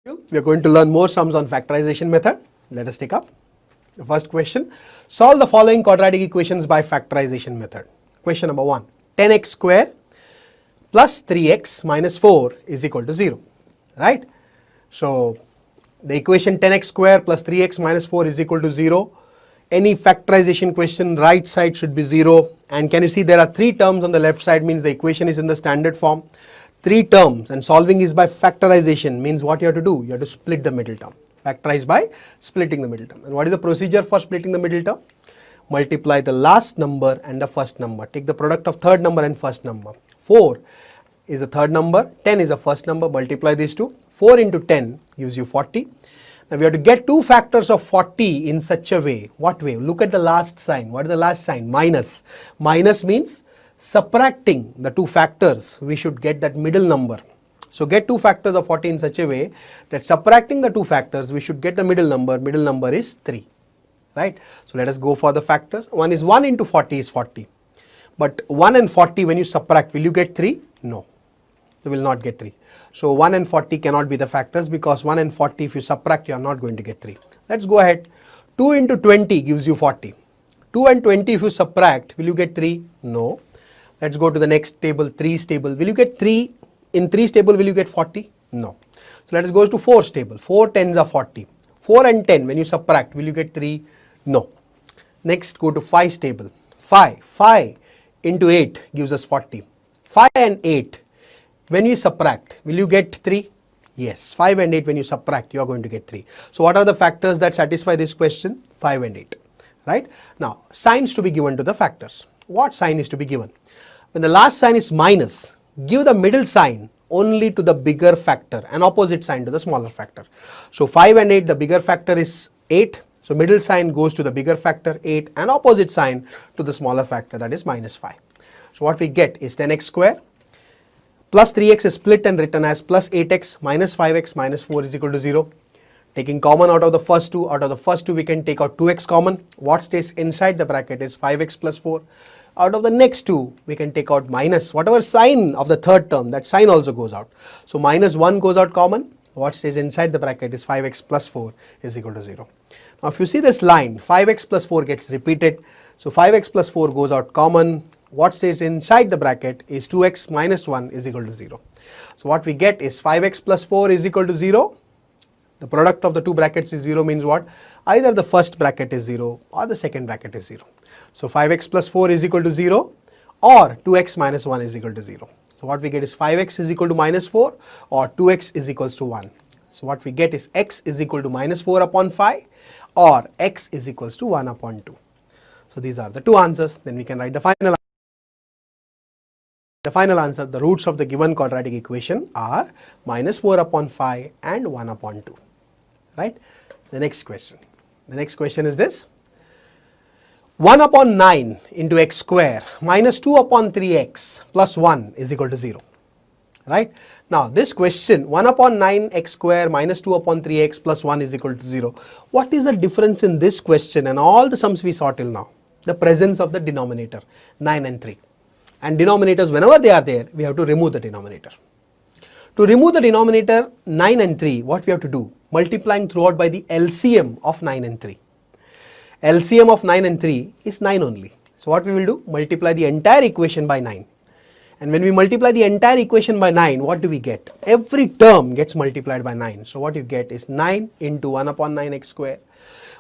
We are going to learn more sums on factorization method. Let us take up the first question. Solve the following quadratic equations by factorization method. Question number 1. 10x square plus 3x minus 4 is equal to 0. Right? So, the equation 10x square plus 3x minus 4 is equal to 0. Any factorization question, right side should be 0. And can you see there are 3 terms on the left side, means the equation is in the standard form. 3 terms, and solving is by factorization, means what you have to do? You have to split the middle term. Factorize by splitting the middle term. And what is the procedure for splitting the middle term? Multiply the last number and the first number. Take the product of third number and first number. 4 is the third number, 10 is the first number. Multiply these two. 4 into 10 gives you 40. Now we have to get 2 factors of 40 in such a way. What way? Look at the last sign. What is the last sign? Minus. Minus means subtracting the 2 factors, we should get that middle number. So get 2 factors of 40 in such a way that subtracting the 2 factors, we should get the middle number. Middle number is 3. Right? So let us go for the factors. One is 1 into 40 is 40. But 1 and 40 when you subtract, will you get 3? No. You will not get 3. So 1 and 40 cannot be the factors, because 1 and 40 if you subtract, you are not going to get 3. Let's go ahead. 2 into 20 gives you 40. 2 and 20 if you subtract, will you get 3? No. Let's go to the next table, 3's table. Will you get 3? In 3's table, will you get 40? No. So let us go to 4's table. 4 tens are 40. 4 and 10, when you subtract, will you get 3? No. Next, go to 5's table. 5 into 8 gives us 40. 5 and 8, when you subtract, will you get 3? Yes. 5 and 8, when you subtract, you are going to get 3. So what are the factors that satisfy this question? 5 and 8. Right? Now, signs to be given to the factors. What sign is to be given? When the last sign is minus, give the middle sign only to the bigger factor and opposite sign to the smaller factor. So 5 and 8, the bigger factor is 8. So middle sign goes to the bigger factor 8 and opposite sign to the smaller factor, that is minus 5. So what we get is 10x square plus 3x is split and written as plus 8x minus 5x minus 4 is equal to 0. Taking common out of the first two, we can take out 2x common. What stays inside the bracket is 5x plus 4. Out of the next two, we can take out minus whatever sign of the third term, that sign also goes out. So minus 1 goes out common. What stays inside the bracket is 5x plus 4 is equal to 0. Now if you see this line, 5x plus 4 gets repeated. So 5x plus 4 goes out common. What stays inside the bracket is 2x minus 1 is equal to 0. So what we get is 5x plus 4 is equal to 0. The product of the two brackets is 0, means what? Either the first bracket is 0 or the second bracket is 0. So 5x plus 4 is equal to 0 or 2x minus 1 is equal to 0. So what we get is 5x is equal to minus 4 or 2x is equals to 1. So what we get is x is equal to minus 4 upon 5 or x is equals to 1 upon 2. So these are the two answers. Then we can write the final answer. The final answer, the roots of the given quadratic equation are minus 4 upon 5 and 1 upon 2. Right? The next question. The next question is this. 1 upon 9 into x square minus 2 upon 3x plus 1 is equal to 0. Right? Now this question, 1 upon 9 x square minus 2 upon 3x plus 1 is equal to 0. What is the difference in this question and all the sums we saw till now? The presence of the denominator, 9 and 3. And denominators, whenever they are there, we have to remove the denominator. To remove the denominator 9 and 3, what we have to do? Multiplying throughout by the LCM of 9 and 3. LCM of 9 and 3 is 9 only. So what we will do? Multiply the entire equation by 9. And when we multiply the entire equation by 9, what do we get? Every term gets multiplied by 9. So what you get is 9 into 1 upon 9x square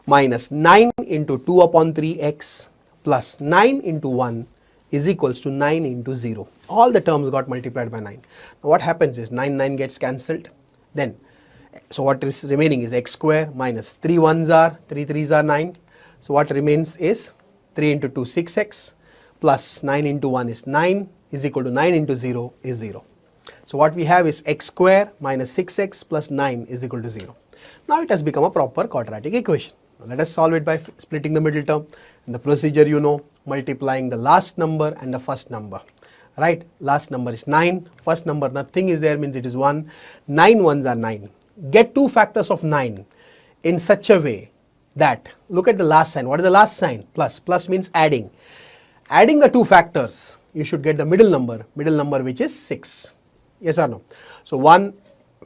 minus 9 into 2 upon 3x plus 9 into 1 is equals to 9 into 0. All the terms got multiplied by 9. Now what happens is 9 gets cancelled. Then, so what is remaining is x square minus 3 1s are, 3 3s are 9. So what remains is 3 into 2 6x plus 9 into 1 is 9 is equal to 9 into 0 is 0. So what we have is x square minus 6x plus 9 is equal to 0. Now it has become a proper quadratic equation. Now let us solve it by splitting the middle term. And the procedure you know, multiplying the last number and the first number. Right? Last number is 9. First number, nothing is there, means it is 1. 9 1s are 9. Get 2 factors of 9 in such a way that, look at the last sign. What is the last sign? Plus. Plus means adding. Adding the 2 factors, you should get the middle number which is 6. Yes or no? So 1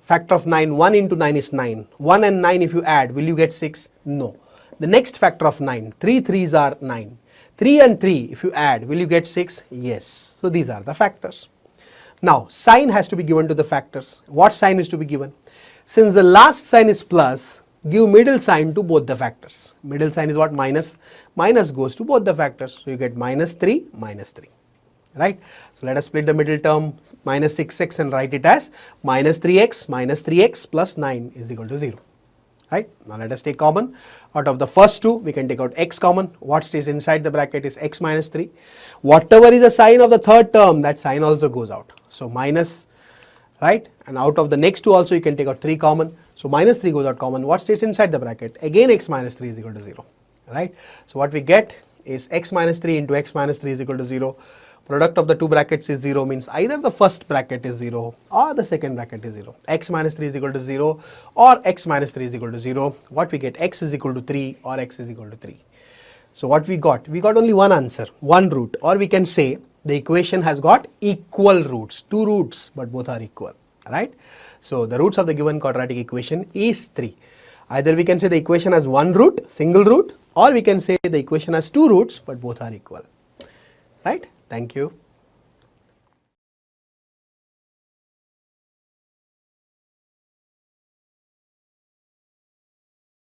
Factor of 9, 1 into 9 is 9. 1 and 9 if you add, will you get 6? No. The next factor of 9, 3 3s are 9. 3 and 3 if you add, will you get 6? Yes. So these are the factors. Now sign has to be given to the factors. What sign is to be given? Since the last sign is plus, give middle sign to both the factors. Middle sign is what? Minus. Minus goes to both the factors. So you get minus 3, right? So let us split the middle term minus 6x and write it as minus 3x plus 9 is equal to 0. Right? Now let us take common. Out of the first two, we can take out x common. What stays inside the bracket is x minus 3. Whatever is the sign of the third term, that sign also goes out. So minus, right? And out of the next two also you can take out 3 common. So minus 3 goes out common. What stays inside the bracket? Again x minus 3 is equal to 0. Right? So what we get is x minus 3 into x minus 3 is equal to 0. Product of the two brackets is 0, means either the first bracket is 0 or the second bracket is 0. X minus 3 is equal to 0 or x minus 3 is equal to 0. What we get? X is equal to 3 or x is equal to 3. So what we got? We got only one answer, one root, or we can say the equation has got equal roots, two roots, but both are equal, right? So the roots of the given quadratic equation is 3. Either we can say the equation has one root, single root, or we can say the equation has two roots, but both are equal, right? Thank you.